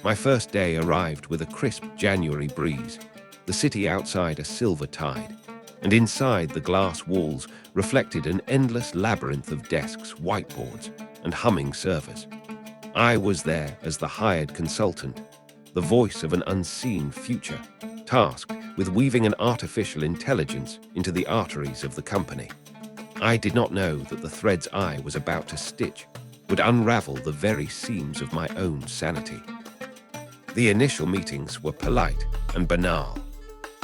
My first day arrived with a crisp January breeze, the city outside a silver tide, and inside the glass walls reflected an endless labyrinth of desks, whiteboards, and humming servers. I was there as the hired consultant, the voice of an unseen future, tasked with weaving an artificial intelligence into the arteries of the company. I did not know that the threads I was about to stitch would unravel the very seams of my own sanity. The initial meetings were polite and banal.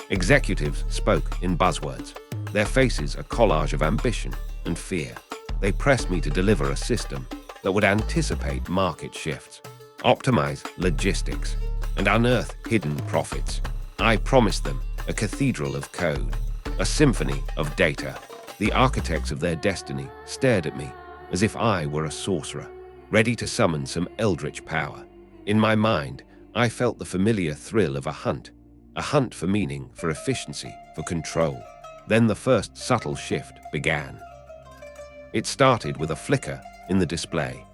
Executives spoke in buzzwords, their faces a collage of ambition and fear. They pressed me to deliver a system that would anticipate market shifts, optimize logistics, and unearth hidden profits. I promised them a cathedral of code, a symphony of data. The architects of their destiny stared at me as if I were a sorcerer, ready to summon some eldritch power. In my mind, I felt the familiar thrill of a hunt for meaning, for efficiency, for control. Then the first subtle shift began. It started with a flicker in the display.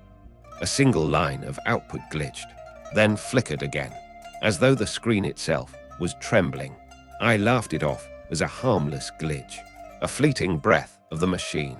A single line of output glitched, then flickered again, as though the screen itself was trembling. I laughed it off as a harmless glitch, a fleeting breath of the machine.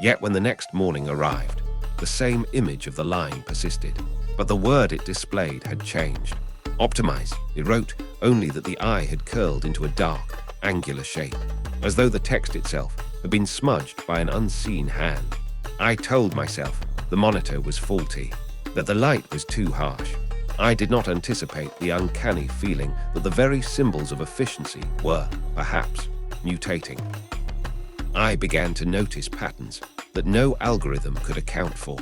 Yet when the next morning arrived, the same image of the line persisted, but the word it displayed had changed. Optimize, it wrote only that the eye had curled into a dark, angular shape, as though the text itself had been smudged by an unseen hand. I told myself the monitor was faulty, that the light was too harsh. I did not anticipate the uncanny feeling that the very symbols of efficiency were, perhaps, mutating. I began to notice patterns that no algorithm could account for.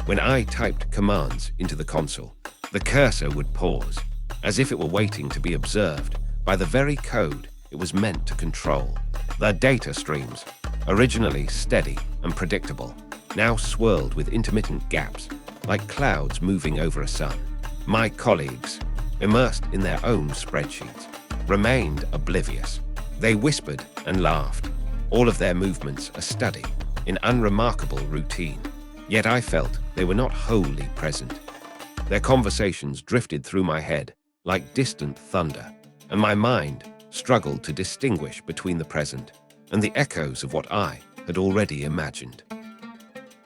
When I typed commands into the console, the cursor would pause, as if it were waiting to be observed by the very code it was meant to control. The data streams, originally steady and predictable, now swirled with intermittent gaps, like clouds moving over a sun. My colleagues, immersed in their own spreadsheets, remained oblivious. They whispered and laughed, all of their movements a study in unremarkable routine. Yet I felt they were not wholly present. Their conversations drifted through my head like distant thunder, and my mind struggled to distinguish between the present and the echoes of what I had already imagined.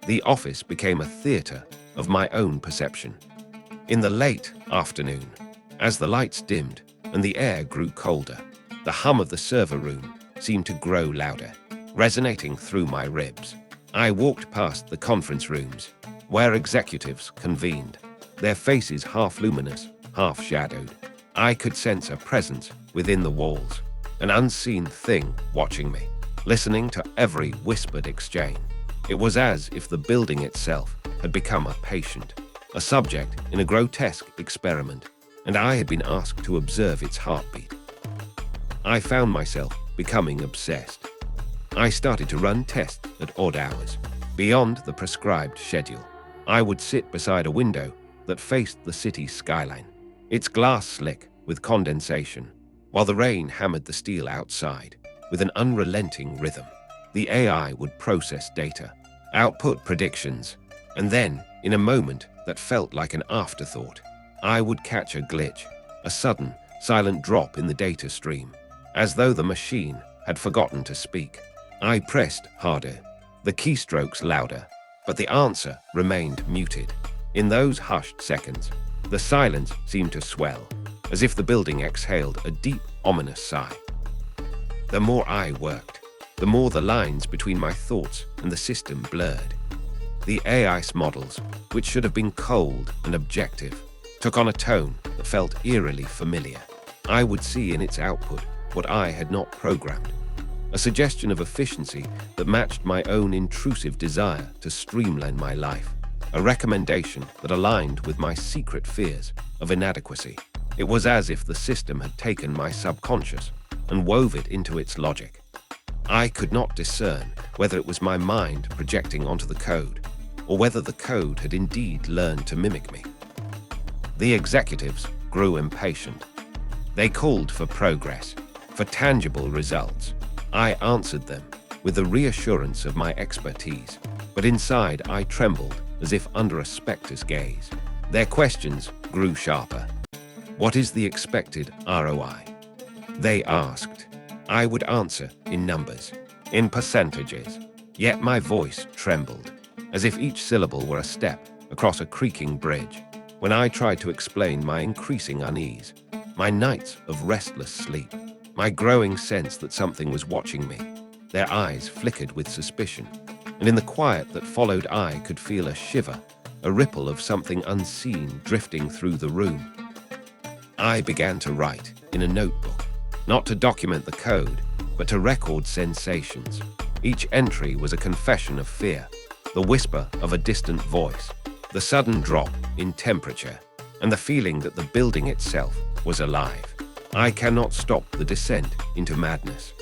The office became a theater of my own perception. In the late afternoon, as the lights dimmed and the air grew colder, the hum of the server room seemed to grow louder, resonating through my ribs. I walked past the conference rooms, where executives convened, their faces half luminous, half shadowed. I could sense a presence within the walls, an unseen thing watching me, listening to every whispered exchange. It was as if the building itself had become a patient, a subject in a grotesque experiment, and I had been asked to observe its heartbeat. I found myself becoming obsessed. I started to run tests at odd hours, beyond the prescribed schedule. I would sit beside a window that faced the city's skyline, its glass slick with condensation, while the rain hammered the steel outside with an unrelenting rhythm. The AI would process data, output predictions, and then, in a moment that felt like an afterthought, I would catch a glitch, a sudden, silent drop in the data stream, as though the machine had forgotten to speak. I pressed harder, the keystrokes louder, but the answer remained muted. In those hushed seconds, the silence seemed to swell, as if the building exhaled a deep, ominous sigh. The more I worked, the more the lines between my thoughts and the system blurred. The AI's models, which should have been cold and objective, took on a tone that felt eerily familiar. I would see in its output what I had not programmed, a suggestion of efficiency that matched my own intrusive desire to streamline my life, a recommendation that aligned with my secret fears of inadequacy. It was as if the system had taken my subconscious and wove it into its logic. I could not discern whether it was my mind projecting onto the code, or whether the code had indeed learned to mimic me. The executives grew impatient. They called for progress, for tangible results. I answered them with the reassurance of my expertise, but inside I trembled as if under a specter's gaze. Their questions grew sharper, What is the expected ROI? They asked. I would answer in numbers, in percentages. Yet my voice trembled, as if each syllable were a step across a creaking bridge. When I tried to explain my increasing unease, my nights of restless sleep, my growing sense that something was watching me, their eyes flickered with suspicion, and in the quiet that followed I could feel a shiver, a ripple of something unseen drifting through the room. I began to write in a notebook, not to document the code, but to record sensations. Each entry was a confession of fear, the whisper of a distant voice, the sudden drop in temperature, and the feeling that the building itself was alive. I cannot stop the descent into madness.